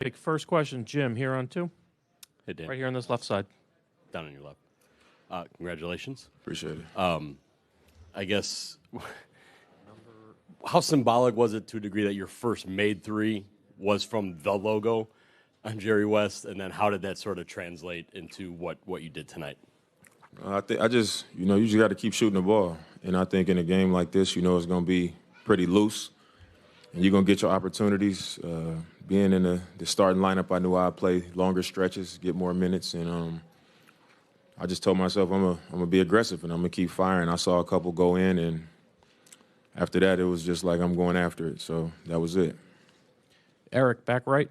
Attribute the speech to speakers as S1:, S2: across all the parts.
S1: Big first question, Jim, here on 2.
S2: Hey, Dan.
S1: Right here on this left side.
S2: Down on your left. Congratulations.
S3: Appreciate it.
S2: I guess, how symbolic was it to a degree that your first made three was from the logo on Jerry West, and then how did that sort of translate into what you did tonight?
S3: I think you just got to keep shooting the ball. And I think in a game like this, it's going to be pretty loose. And you're going to get your opportunities. Being in the starting lineup, I knew I'd play longer stretches, get more minutes. And I just told myself I'm going to be aggressive and I'm going to keep firing. I saw a couple go in, and after that, it was just like I'm going after it. So that was it.
S1: Eric, back right.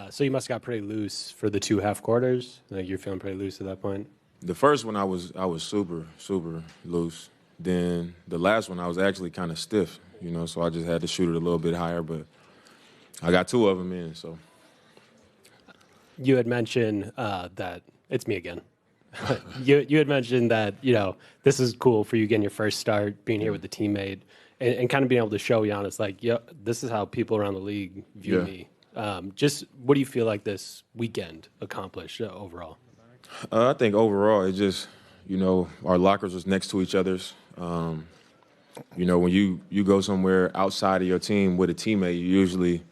S4: So you must have got pretty loose for the 2 half quarters. Like you're feeling pretty loose at that point.
S3: The first one I was super loose. Then the last one I was actually kind of stiff, so I just had to shoot it a little bit higher. But I got 2 of them in. So
S4: you had mentioned that it's me again. you had mentioned that this is cool for you getting your first start, being here with the teammate, and kind of being able to show Giannis like, this is how people around the league view me. Just what do you feel like this weekend accomplished overall?
S3: I think overall, it just, our lockers was next to each other's. When you go somewhere outside of your team with a teammate, you usually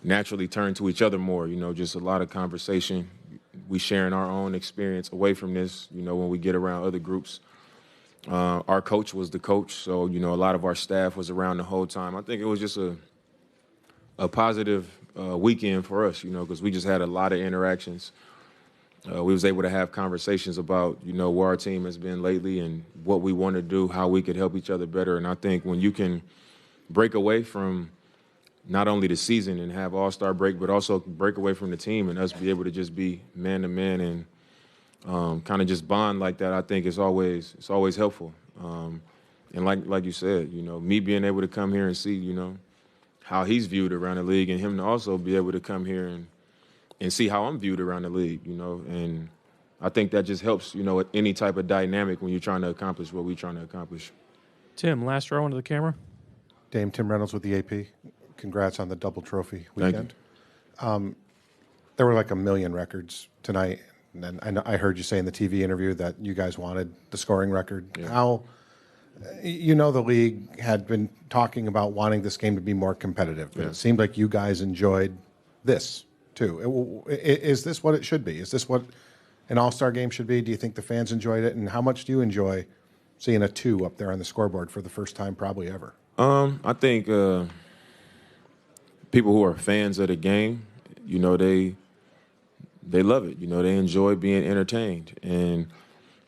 S3: naturally turn to each other more, just a lot of conversation. We sharing our own experience away from this, when we get around other groups. Our coach was the coach, so, a lot of our staff was around the whole time. I think it was just a positive weekend for us, because we just had a lot of interactions. We was able to have conversations about, where our team has been lately and what we want to do, how we could help each other better. And I think when you can break away from not only the season and have all-star break, but also break away from the team and us be able to just be man-to-man and kind of just bond like that, I think it's always helpful. And like you said, me being able to come here and see, how he's viewed around the league, and him to also be able to come here and see how I'm viewed around the league, and I think that just helps, any type of dynamic when you're trying to accomplish what we're trying to accomplish.
S1: Tim, last row into the camera.
S5: Dame, Tim Reynolds with the AP. Congrats on the double trophy weekend. There were like 1 million records tonight, and then I heard you say in the TV interview that you guys wanted the scoring record. Yeah. How, the league had been talking about wanting this game to be more competitive, but it seemed like you guys enjoyed this too. Is this what it should be? Is this what an all-star game should be? Do you think the fans enjoyed it? And how much do you enjoy seeing a 2 up there on the scoreboard for the first time probably ever?
S3: I think people who are fans of the game, they love it. They enjoy being entertained. And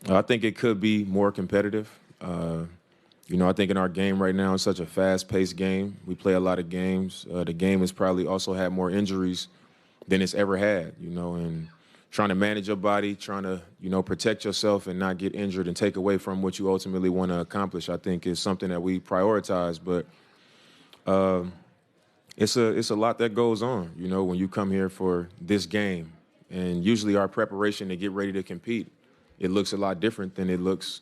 S3: I think it could be more competitive. I think in our game right now, it's such a fast-paced game. We play a lot of games. The game has probably also had more injuries than it's ever had, and trying to manage your body, trying to, protect yourself and not get injured and take away from what you ultimately want to accomplish, I think is something that we prioritize. But it's a lot that goes on, when you come here for this game. And usually our preparation to get ready to compete, it looks a lot different than it looks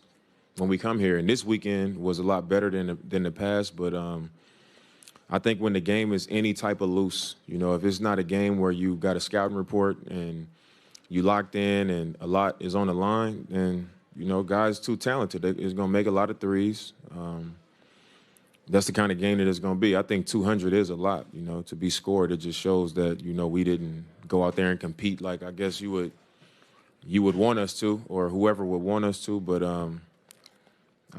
S3: when we come here. And this weekend was a lot better than the past, but I think when the game is any type of loose, if it's not a game where you got a scouting report and you locked in and a lot is on the line, then, guys too talented. It's going to make a lot of threes. That's the kind of game that it's going to be. I think 200 is a lot, to be scored. It just shows that, we didn't go out there and compete like I guess you would want us to, or whoever would want us to. But I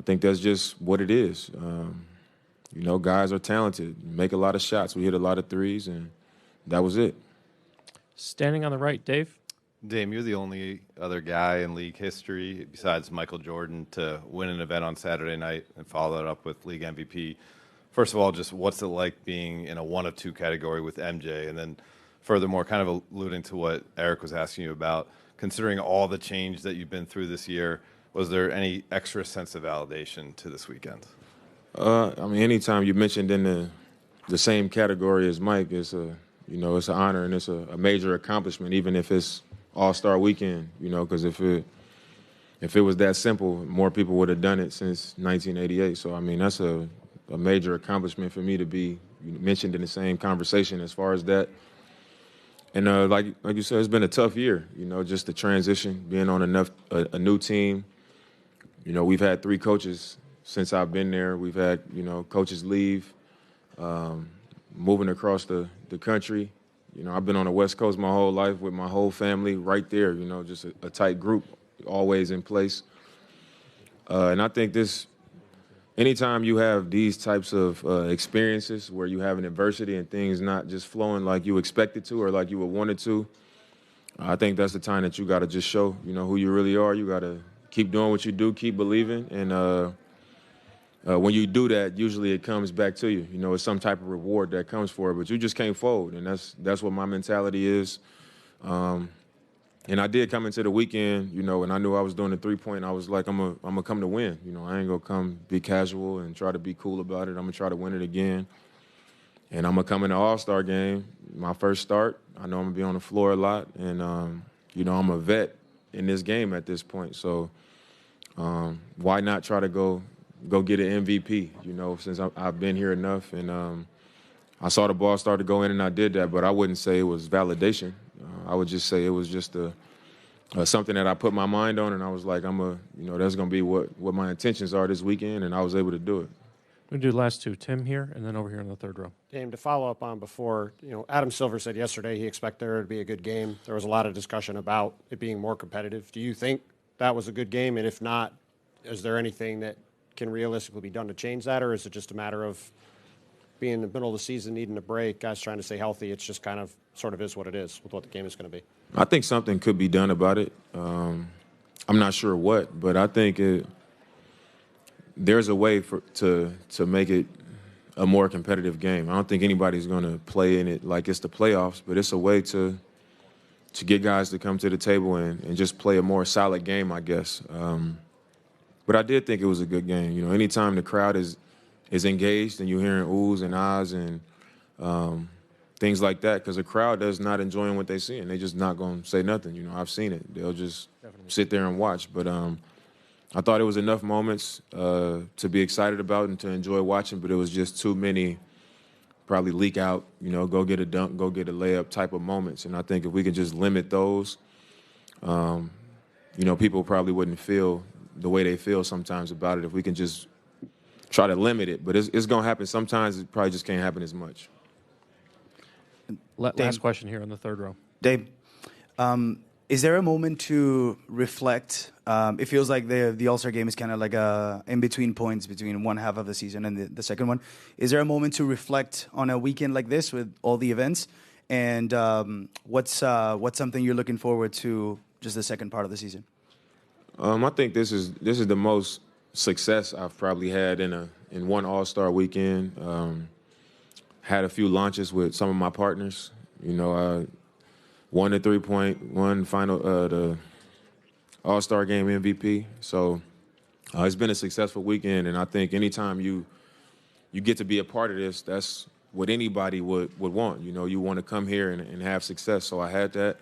S3: think that's just what it is. Guys are talented, make a lot of shots. We hit a lot of threes, and that was it.
S1: Standing on the right, Dave.
S6: Dame, you're the only other guy in league history besides Michael Jordan to win an event on Saturday night and follow that up with league MVP. First of all, just what's it like being in a 1 of 2 category with MJ? And then furthermore, kind of alluding to what Eric was asking you about, considering all the change that you've been through this year, was there any extra sense of validation to this weekend?
S3: Anytime you're mentioned in the same category as Mike, it's it's an honor and it's a major accomplishment, even if it's All-Star Weekend, because if it was that simple, more people would have done it since 1988. So, that's a major accomplishment for me to be mentioned in the same conversation as far as that. And like you said, it's been a tough year. You know, just the transition, being on a new team. You know, we've had 3 coaches since I've been there. We've had, you know, coaches leave, moving across the country. You know, I've been on the West Coast my whole life with my whole family right there, you know, just a tight group, always in place. And I think anytime you have these types of experiences where you have an adversity and things not just flowing like you expected to or like you would want it to, I think that's the time that you got to just show, you know, who you really are. You got to keep doing what you do, keep believing. And when you do that, usually it comes back to you. You know, it's some type of reward that comes for it, but you just can't fold. And that's what my mentality is. And I did come into the weekend, you know, and I knew I was doing the 3-point. I was like, I'm gonna come to win. You know, I ain't gonna come be casual and try to be cool about it. I'm gonna try to win it again. And I'm gonna come in the All-Star game, my first start. I know I'm gonna be on the floor a lot, and you know, I'm a vet in this game at this point. So why not try to go get an MVP? You know, since I've been here enough, and I saw the ball start to go in, and I did that. But I wouldn't say it was validation. I would just say it was just something that I put my mind on, and I was like, you know, that's going to be what my intentions are this weekend, and I was able to do it.
S1: We'll do the last 2. Tim here, and then over here in the third row.
S7: Dame, to follow up on before, you know, Adam Silver said yesterday he expected there to be a good game. There was a lot of discussion about it being more competitive. Do you think that was a good game? And if not, is there anything that can realistically be done to change that, or is it just a matter of being in the middle of the season, needing a break, guys trying to stay healthy? It's just kind of sort of is what it is with what the game is going to be.
S3: I think something could be done about it. I'm not sure what, but I think there's a way to make it a more competitive game. I don't think anybody's going to play in it like it's the playoffs, but it's a way to get guys to come to the table and just play a more solid game, I guess. But I did think it was a good game. You know, anytime the crowd is engaged and you're hearing oohs and ahs and things like that, because the crowd is not enjoying what they see, and they're just not going to say nothing. You know, I've seen it. They'll just sit there and watch. But I thought it was enough moments to be excited about and to enjoy watching, but it was just too many probably leak out, you know, go get a dunk, go get a layup type of moments. And I think if we can just limit those, you know, people probably wouldn't feel the way they feel sometimes about it if we can just try to limit it. But it's going to happen. Sometimes it probably just can't happen as much.
S1: Last question here in the third row.
S8: Dave, is there a moment to reflect? It feels like the All-Star game is kind of like a in-between points between one half of the season and the second one. Is there a moment to reflect on a weekend like this with all the events? And what's something you're looking forward to just the second part of the season?
S3: I think this is the most success I've probably had in one All-Star weekend. Had a few launches with some of my partners. You know, won the 3-point, won the All-Star game MVP. So it's been a successful weekend, and I think anytime you get to be a part of this, that's what anybody would want. You know, you want to come here and have success. So I had that,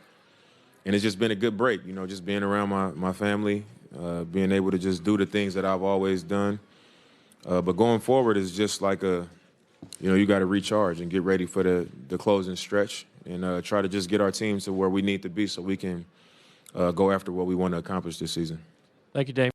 S3: and it's just been a good break. You know, just being around my family, being able to just do the things that I've always done. But going forward is just like you got to recharge and get ready for the closing stretch and try to just get our team to where we need to be so we can go after what we want to accomplish this season.
S1: Thank you, Dave.